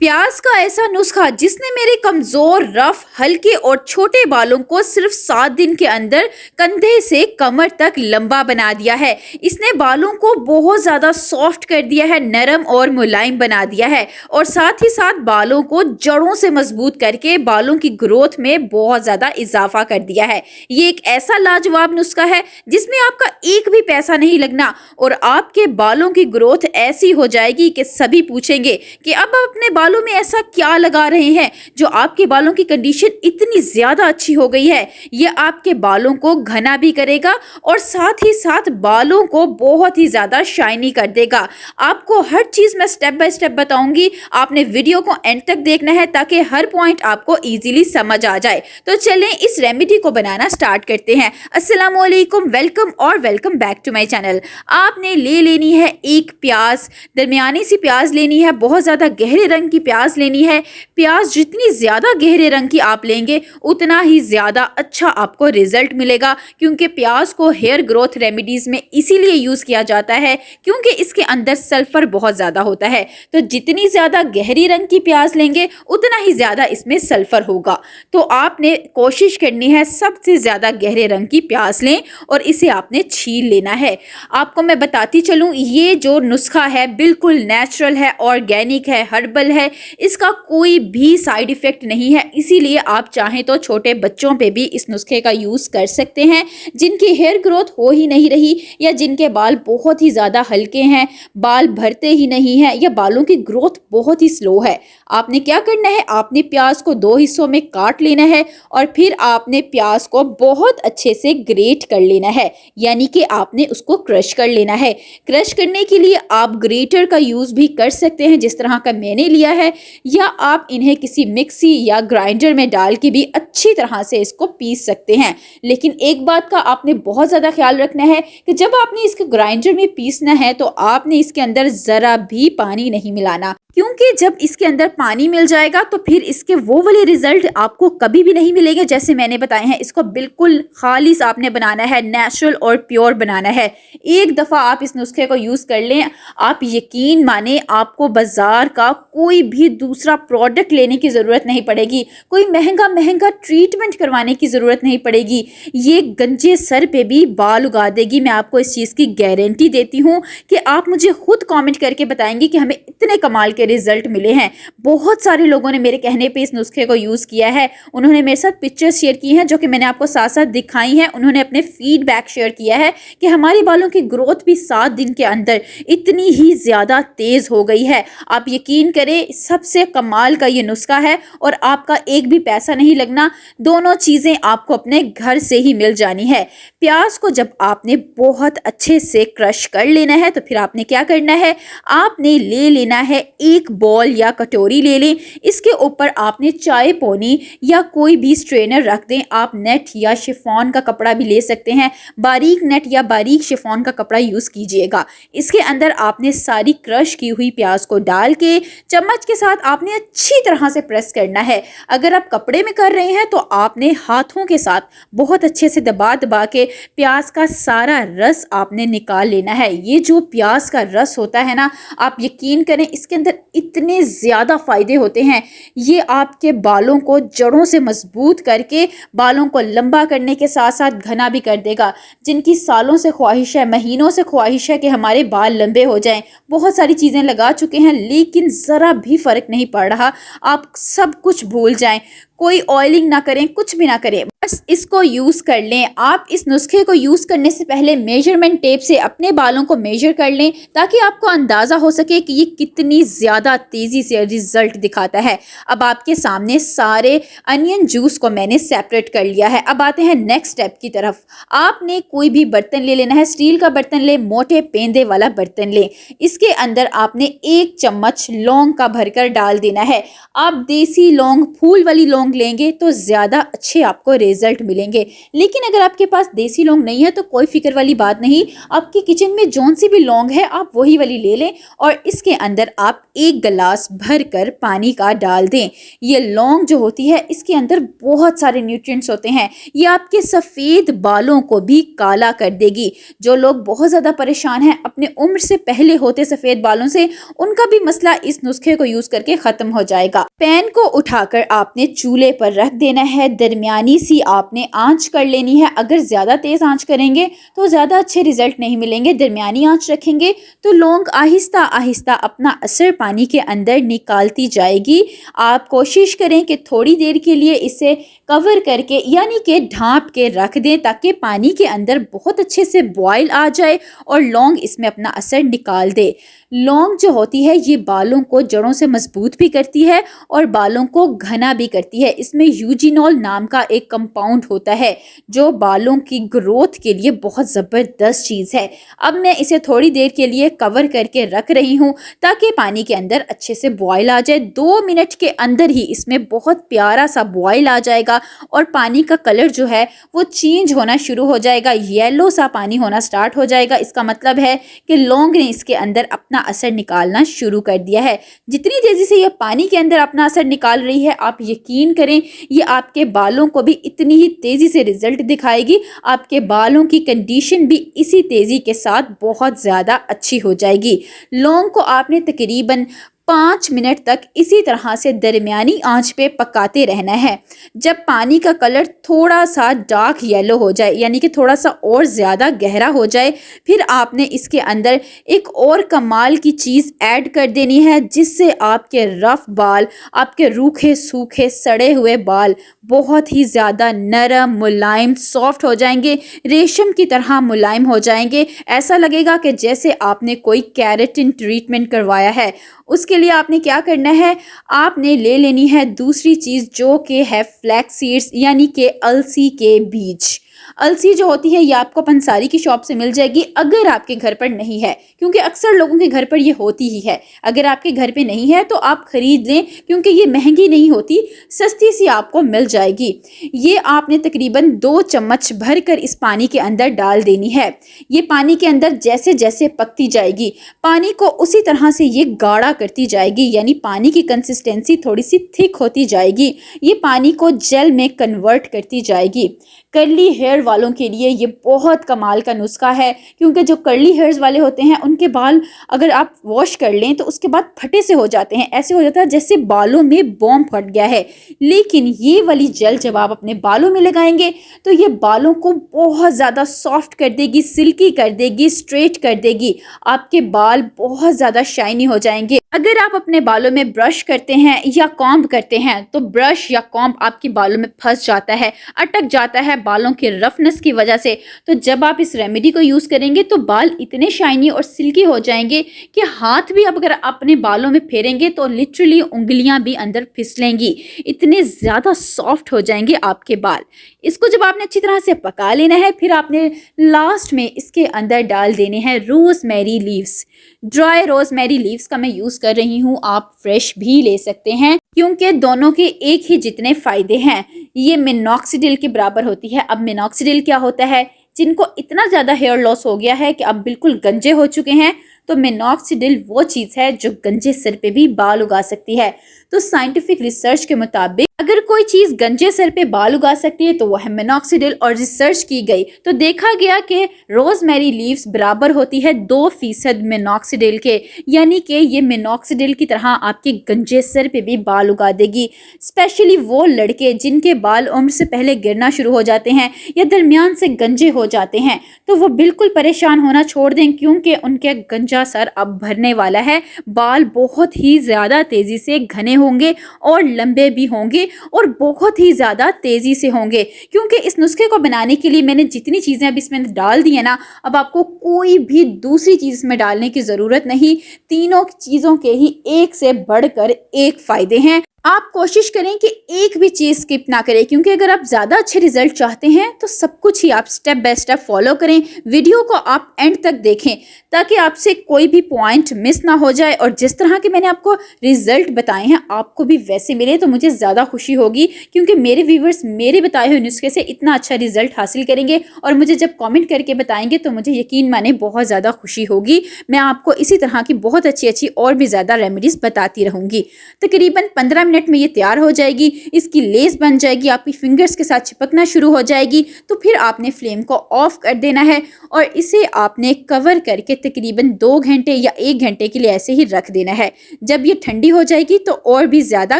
प्याज का ऐसा नुस्खा जिसने मेरे कमजोर, रफ, हल्के और छोटे बालों को सिर्फ 7 दिन के अंदर कंधे से कमर तक लंबा बना दिया है। इसने बालों को बहुत ज्यादा सॉफ्ट कर दिया है, नरम और मुलायम बना दिया है और साथ ही साथ बालों को जड़ों से मजबूत करके बालों की ग्रोथ में बहुत ज्यादा इजाफा कर दिया है। ये एक ऐसा लाजवाब नुस्खा है जिसमें आपका एक भी पैसा नहीं लगना और आपके बालों की ग्रोथ ऐसी हो जाएगी कि सभी पूछेंगे कि अब आप अपने बालों में ऐसा क्या लगा रहे हैं जो आपके बालों की कंडीशन इतनी ज्यादा अच्छी हो गई है। ये आपके बालों को घना भी करेगा और साथ ही साथ बालों को बहुत ही ज्यादा शाइनी कर देगा। आपको हर चीज मैं स्टेप बाय स्टेप बताऊंगी, आपने वीडियो को एंड तक देखना है ताकि हर पॉइंट आपको इजीली समझ आ जाए। तो चलें इस रेमेडी को बनाना स्टार्ट करते हैं। अस्सलाम वालेकुम, वेलकम और welcome back to my channel. आपने ले लेनी है एक प्याज, दरमियानी सी प्याज लेनी है, बहुत ज्यादा गहरे रंग की प्याज लेनी है। प्याज जितनी ज्यादा गहरे रंग की आप लेंगे उतना ही ज्यादा अच्छा आपको रिजल्ट मिलेगा, क्योंकि प्याज को हेयर ग्रोथ रेमेडीज में इसीलिए यूज किया जाता है क्योंकि इसके अंदर सल्फर बहुत ज्यादा होता है। तो जितनी ज्यादा गहरी रंग की प्याज लेंगे उतना ही ज्यादा इसमें सल्फर होगा। तो आपने कोशिश करनी है सबसे ज्यादा गहरे रंग की प्याज लें और इसे आपने छील लेना है। आपको मैं बताती चलूं, ये जो नुस्खा है बिल्कुल नेचुरल है, ऑर्गेनिक है, हर्बल है, इसका कोई भी साइड इफेक्ट नहीं है। इसीलिए आप चाहें तो छोटे बच्चों पे भी इस नुस्खे का यूज कर सकते हैं जिनकी हेयर ग्रोथ हो ही नहीं रही या जिनके बाल बहुत ही ज्यादा हल्के हैं, बाल भरते ही नहीं है या बालों की ग्रोथ बहुत ही स्लो है। आपने क्या करना है, आपने प्याज को 2 हिस्सों में काट लेना है और फिर आपने प्याज को बहुत अच्छे से ग्रेट कर लेना है, यानी कि आपने उसको क्रश कर लेना है। क्रश करने के लिए आप ग्रेटर का यूज भी कर सकते हैं जिस तरह का मैंने लिया है, या आप इन्हें किसी मिक्सी या ग्राइंडर में डाल के भी अच्छी तरह से इसको पीस सकते हैं। लेकिन एक बात का आपने बहुत ज़्यादा ख्याल रखना है कि जब आपने इसको ग्राइंडर में पीसना है तो आपने इसके अंदर ज़रा भी पानी नहीं मिलाना, क्योंकि जब इसके अंदर पानी मिल जाएगा तो फिर इसके वो वाले रिजल्ट आपको कभी भी नहीं मिलेंगे जैसे मैंने बताए हैं। इसको बिल्कुल खालिस आपने बनाना है, नेचुरल और प्योर बनाना है। एक दफ़ा आप इस नुस्खे को यूज़ कर लें, आप यकीन माने आपको बाजार का कोई भी दूसरा प्रोडक्ट लेने की ज़रूरत नहीं पड़ेगी, कोई महंगा महंगा ट्रीटमेंट करवाने की ज़रूरत नहीं पड़ेगी। ये गंजे सर पे भी बाल उगा देगी। मैं आपको इस चीज़ की गारंटी देती हूँ कि आप मुझे खुद कमेंट करके बताएंगे कि हमें इतने कमाल के रिजल्ट मिले हैं। बहुत सारे लोगों ने मेरे कहने पे इस नुस्खे को यूज़ किया है, उन्होंने मेरे साथ पिक्चर्स शेयर की हैं जो कि मैंने आपको साथ साथ दिखाई हैं। उन्होंने अपने फीडबैक शेयर किया है कि हमारे बालों की ग्रोथ भी 7 दिन के अंदर इतनी ही ज़्यादा तेज़ हो गई है। आप यकीन करें, सबसे कमाल का ये नुस्खा है और आपका एक भी पैसा नहीं लगना। दोनों चीज़ें आपको अपने घर से ही मिल जानी है। प्याज को जब आपने बहुत अच्छे से क्रश कर लेना है तो फिर आपने क्या करना है, आपने ले लेना है एक बॉल या कटोरी ले लें। इसके ऊपर आपने चाय पोनी या कोई भी स्ट्रेनर रख दें। आप नेट या शिफॉन का कपड़ा भी ले सकते हैं, बारीक नेट या बारीक शिफॉन का कपड़ा यूज़ कीजिएगा। इसके अंदर आपने सारी क्रश की हुई प्याज को डाल के चम्मच के साथ आपने अच्छी तरह से प्रेस करना है। अगर आप कपड़े में कर रहे हैं तो आपने हाथों के साथ बहुत अच्छे से दबा दबा के प्याज का सारा रस आपने निकाल लेना है। ये जो प्याज का रस होता है ना, आप यकीन करें इसके अंदर इतने ज़्यादा फ़ायदे होते हैं। ये आपके बालों को जड़ों से मजबूत करके बालों को लंबा करने के साथ साथ घना भी कर देगा। जिनकी सालों से ख्वाहिश है, महीनों से ख्वाहिश है कि हमारे बाल लंबे हो जाएं, बहुत सारी चीज़ें लगा चुके हैं लेकिन ज़रा भी फ़र्क नहीं पड़ रहा, आप सब कुछ भूल जाएं, कोई ऑयलिंग ना करें, कुछ भी ना करें, बस इसको यूज़ कर लें। आप इस नुस्खे को यूज़ करने से पहले मेजरमेंट टेप से अपने बालों को मेजर कर लें ताकि आपको अंदाज़ा हो सके कि ये कितनी ज़्यादा तेज़ी से रिजल्ट दिखाता है। अब आपके सामने सारे अनियन जूस को मैंने सेपरेट कर लिया है। अब आते हैं नेक्स्ट स्टेप की तरफ। आपने कोई भी बर्तन ले लेना है, स्टील का बर्तन ले, मोटे पेंदे वाला बर्तन ले। इसके अंदर आपने 1 चम्मच लौंग का भरकर डाल देना है। आप देसी लौंग, फूल वाली लौंग लौंग लेंगे तो ज़्यादा अच्छे आपको रिजल्ट मिलेंगे। लेकिन अगर आपके पास देसी लौंग नहीं है तो कोई फिक्र वाली बात नहीं, आपकी किचन में जौन सी भी लौंग है आप वही वाली ले लें और इसके अंदर आप 1 गिलास भर कर पानी का डाल दें। ये लौंग जो होती है इसके अंदर बहुत सारे न्यूट्रिएंट्स होते हैं, ये आपके सफ़ेद बालों को भी काला कर देगी। जो लोग बहुत ज़्यादा परेशान हैं अपने उम्र से पहले होते सफ़ेद बालों से, उनका भी मसला इस नुस्खे को यूज़ करके ख़त्म हो जाएगा। पैन को उठाकर आपने चूल्हे पर रख देना है, दरमियानी सी आपने आंच कर लेनी है। अगर ज़्यादा तेज़ आंच करेंगे तो ज़्यादा अच्छे रिजल्ट नहीं मिलेंगे, दरमियानी आंच रखेंगे तो लौंग आहिस्ता आहिस्ता अपना असर पानी के अंदर निकालती जाएगी। आप कोशिश करें कि थोड़ी देर के लिए इसे कवर करके यानी कि ढाँप के रख दें ताकि पानी के अंदर बहुत अच्छे से बॉयल आ जाए और लौंग इसमें अपना असर निकाल दे। लौंग जो होती है ये बालों को जड़ों से मजबूत भी करती है और बालों को घना भी करती है। इसमें यूजिनॉल नाम का एक कंपाउंड होता है जो बालों की ग्रोथ के लिए बहुत ज़बरदस्त चीज़ है। अब मैं इसे थोड़ी देर के लिए कवर करके रख रही हूँ ताकि पानी के अंदर अच्छे से बॉयल आ जाए। 2 मिनट के अंदर ही इसमें बहुत प्यारा सा बॉयल आ जाएगा और पानी का कलर जो है वो चेंज होना शुरू हो जाएगा, येलो सा पानी होना स्टार्ट हो जाएगा। इसका मतलब है कि लौंग ने इसके अंदर अपना असर निकालना शुरू कर दिया है। जितनी तेजी से ये पानी के अंदर अपना असर निकाल रही है, आप यकीन करें ये आपके बालों को भी इतनी ही तेजी से रिजल्ट दिखाएगी। आपके बालों की कंडीशन भी इसी तेजी के साथ बहुत ज़्यादा अच्छी हो जाएगी। लौंग को आपने तकरीबन 5 मिनट तक इसी तरह से दरमियानी आंच पे पकाते रहना है। जब पानी का कलर थोड़ा सा डार्क येलो हो जाए यानी कि थोड़ा सा और ज़्यादा गहरा हो जाए, फिर आपने इसके अंदर एक और कमाल की चीज़ ऐड कर देनी है जिससे आपके रफ बाल, आपके रूखे सूखे सड़े हुए बाल बहुत ही ज़्यादा नरम, मुलायम, सॉफ्ट हो जाएंगे, रेशम की तरह मुलायम हो जाएंगे। ऐसा लगेगा कि जैसे आपने कोई केराटिन ट्रीटमेंट करवाया है। उसके लिए आपने क्या करना है, आपने ले लेनी है दूसरी चीज़ जो कि है फ्लैक्स सीड्स यानी कि अलसी के बीज। अलसी जो होती है ये आपको पंसारी की शॉप से मिल जाएगी अगर आपके घर पर नहीं है, क्योंकि अक्सर लोगों के घर पर ये होती ही है। अगर आपके घर पे नहीं है तो आप खरीद लें क्योंकि ये महंगी नहीं होती, सस्ती सी आपको मिल जाएगी। ये आपने तकरीबन 2 चम्मच भर कर इस पानी के अंदर डाल देनी है। ये पानी के अंदर जैसे जैसे पकती जाएगी पानी को उसी तरह से ये गाढ़ा करती जाएगी, यानी पानी की कंसिस्टेंसी थोड़ी सी थिक होती जाएगी। ये पानी को जेल में कन्वर्ट करती जाएगी। कर्ली हेयर वालों के लिए ये बहुत कमाल का नुस्खा है क्योंकि जो कर्ली हेयर्स वाले होते हैं उनके बाल अगर आप वॉश कर लें तो उसके बाद फटे से हो जाते हैं, ऐसे हो जाता है जैसे बालों में बॉम्ब फट गया है। लेकिन ये वाली जेल जब आप अपने बालों में लगाएंगे तो ये बालों को बहुत ज़्यादा सॉफ्ट कर देगी, सिल्की कर देगी, स्ट्रेट कर देगी। आपके बाल बहुत ज़्यादा शाइनी हो जाएंगे। अगर आप अपने बालों में ब्रश करते हैं या कॉम्ब करते हैं तो ब्रश या कॉम्ब आपके बालों में फंस जाता है, अटक जाता है बालों के रफनेस की वजह से। तो जब आप इस रेमेडी को यूज़ करेंगे तो बाल इतने शाइनी और सिल्की हो जाएंगे कि हाथ भी अगर अपने बालों में फेरेंगे तो लिटरली उंगलियां भी अंदर फिसलेंगी, इतने ज़्यादा सॉफ्ट हो जाएंगे आपके बाल। इसको जब आपने अच्छी तरह से पका लेना है, फिर आपने लास्ट में इसके अंदर डाल देने हैं rosemary leaves. Dry rosemary leaves का मैं यूज़ कर रही हूँ, आप फ्रेश भी ले सकते हैं क्योंकि दोनों के एक ही जितने फ़ायदे हैं। ये मिनॉक्सिडिल के बराबर होती है। अब मिनॉक्सिडिल क्या होता है, जिनको इतना ज़्यादा हेयर लॉस हो गया है कि अब बिल्कुल गंजे हो चुके हैं, तो मिनॉक्सिडिल वो चीज़ है जो गंजे सिर पे भी बाल उगा सकती है। तो साइंटिफिक रिसर्च के मुताबिक अगर कोई चीज़ गंजे सर पे बाल उगा सकती है तो वो है मिनॉक्सिडिल। और रिसर्च की गई तो देखा गया कि रोज़मेरी लीव्स बराबर होती है 2% मिनॉक्सिडिल के, यानी कि ये मिनॉक्सिडिल की तरह आपके गंजे सर पे भी बाल उगा देगी। स्पेशली वो लड़के जिनके बाल उम्र से पहले गिरना शुरू हो जाते हैं या दरमियान से गंजे हो जाते हैं तो वो बिल्कुल परेशान होना छोड़ दें क्योंकि उनके गंजा सर अब भरने वाला है। बाल बहुत ही ज़्यादा तेज़ी से घने होंगे और लंबे भी होंगे और बहुत ही ज़्यादा तेज़ी से होंगे, क्योंकि इस नुस्खे को बनाने के लिए मैंने जितनी चीज़ें अब इसमें डाल दी है ना, अब आपको कोई भी दूसरी चीज़ इसमें डालने की ज़रूरत नहीं। तीनों चीज़ों के ही एक से बढ़कर एक फ़ायदे हैं। आप कोशिश करें कि एक भी चीज़ स्किप ना करें, क्योंकि अगर आप ज़्यादा अच्छे रिजल्ट चाहते हैं तो सब कुछ ही आप स्टेप बाय स्टेप फॉलो करें। वीडियो को आप एंड तक देखें ताकि आपसे कोई भी पॉइंट मिस ना हो जाए, और जिस तरह के मैंने आपको रिजल्ट बताए हैं आपको भी वैसे मिले तो मुझे ज़्यादा खुशी होगी, क्योंकि मेरे व्यूवर्स मेरे बताए हुए नुस्खे से इतना अच्छा रिजल्ट हासिल करेंगे और मुझे जब कॉमेंट करके बताएंगे तो मुझे यकीन माने बहुत ज़्यादा खुशी होगी। मैं आपको इसी तरह की बहुत अच्छी और भी ज़्यादा रेमेडीज़ बताती रहूँगी। तकरीबन 15 मिनट में ये तैयार हो जाएगी, इसकी लेस बन जाएगी, आपकी फिंगर्स के साथ चिपकना शुरू हो जाएगी। तो फिर आपने फ्लेम को ऑफ कर देना है और इसे आपने कवर करके तकरीबन 2 घंटे या 1 घंटे के लिए ऐसे ही रख देना है। जब ये ठंडी हो जाएगी तो और भी ज़्यादा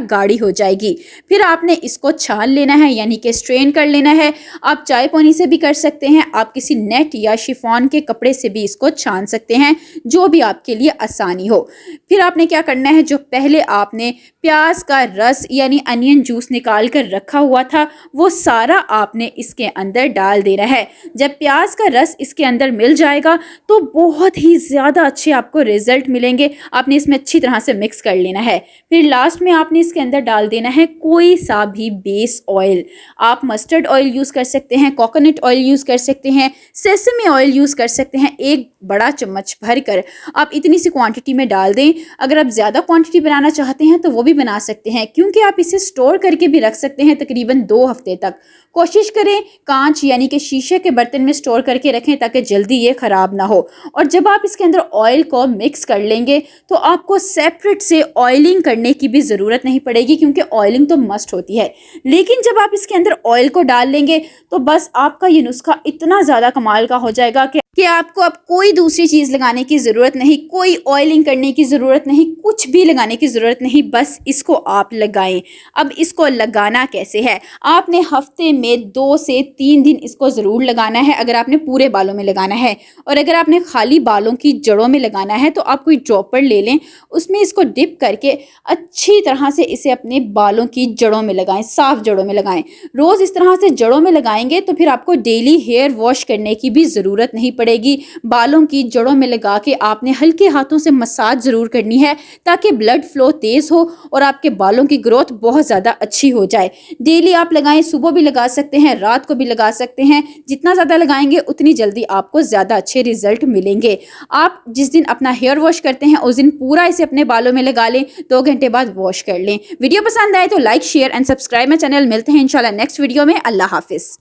गाढ़ी हो जाएगी। फिर आपने इसको छान लेना है, यानी कि स्ट्रेन कर लेना है। आप चाय पानी से भी कर सकते हैं, आप किसी नेट या शिफॉन के कपड़े से भी इसको छान सकते हैं, जो भी आपके लिए आसानी हो। फिर आपने क्या करना है, जो पहले आपने प्याज का रस यानी अनियन जूस निकाल कर रखा हुआ था वो सारा आपने इसके अंदर डाल देना है। जब प्याज का रस इसके अंदर मिल जाएगा तो बहुत ही ज़्यादा अच्छे आपको रिजल्ट मिलेंगे। आपने इसमें अच्छी तरह से मिक्स कर लेना है। फिर लास्ट में आपने इसके अंदर डाल देना है कोई सा भी बेस ऑयल। आप मस्टर्ड ऑयल यूज़ कर सकते हैं, कोकोनट ऑयल यूज़ कर सकते हैं, सेसमी ऑयल यूज़ कर सकते हैं। 1 बड़ा चम्मच भर कर आप इतनी सी क्वांटिटी में डाल दें। अगर आप ज़्यादा क्वांटिटी बनाना चाहते हैं तो वो भी बना सकते हैं, क्योंकि आप इसे स्टोर करके भी रख सकते हैं तकरीबन 2 हफ्ते तक। कोशिश करें कांच यानी कि शीशे के बर्तन में स्टोर करके रखें ताकि जल्दी ये ख़राब ना हो। और जब आप इसके अंदर ऑयल को मिक्स कर लेंगे तो आपको सेपरेट से ऑयलिंग करने की भी ज़रूरत नहीं पड़ेगी, क्योंकि ऑयलिंग तो मस्ट होती है। लेकिन जब आप इसके अंदर ऑयल को डाल लेंगे तो बस आपका ये नुस्खा इतना ज़्यादा कमाल का हो जाएगा कि आपको अब कोई दूसरी चीज़ लगाने की ज़रूरत नहीं, कोई ऑयलिंग करने की ज़रूरत नहीं, कुछ भी लगाने की ज़रूरत नहीं, बस इसको आप लगाएं। अब इसको लगाना कैसे है, आपने हफ्ते में 2 से 3 दिन इसको ज़रूर लगाना है अगर आपने पूरे बालों में लगाना है। और अगर आपने खाली बालों की जड़ों में लगाना है तो आप कोई ड्रॉपर ले लें, उसमें इसको डिप करके अच्छी तरह से इसे अपने बालों की जड़ों में लगाएं, साफ जड़ों में लगाएं। रोज़ इस तरह से जड़ों में लगाएंगे तो फिर आपको डेली हेयर वॉश करने की भी ज़रूरत नहीं पड़ेगी। बालों की जड़ों में लगा के आपने हल्के हाथों से मसाज ज़रूर करनी है ताकि ब्लड फ्लो तेज़ हो और आपके बालों की ग्रोथ बहुत ज़्यादा अच्छी हो जाए। डेली आप लगाएं, सुबह भी लगा सकते हैं, रात को भी लगा सकते हैं। जितना ज़्यादा लगाएंगे उतनी जल्दी आपको ज़्यादा अच्छे रिजल्ट मिलेंगे। आप जिस दिन अपना हेयर वॉश करते हैं उस दिन पूरा इसे अपने बालों में लगा लें, 2 घंटे बाद वॉश कर लें। वीडियो पसंद आए तो like share and subscribe my channel. मिलते हैं इंशाल्लाह नेक्स्ट वीडियो में। अल्लाह हाफिज़।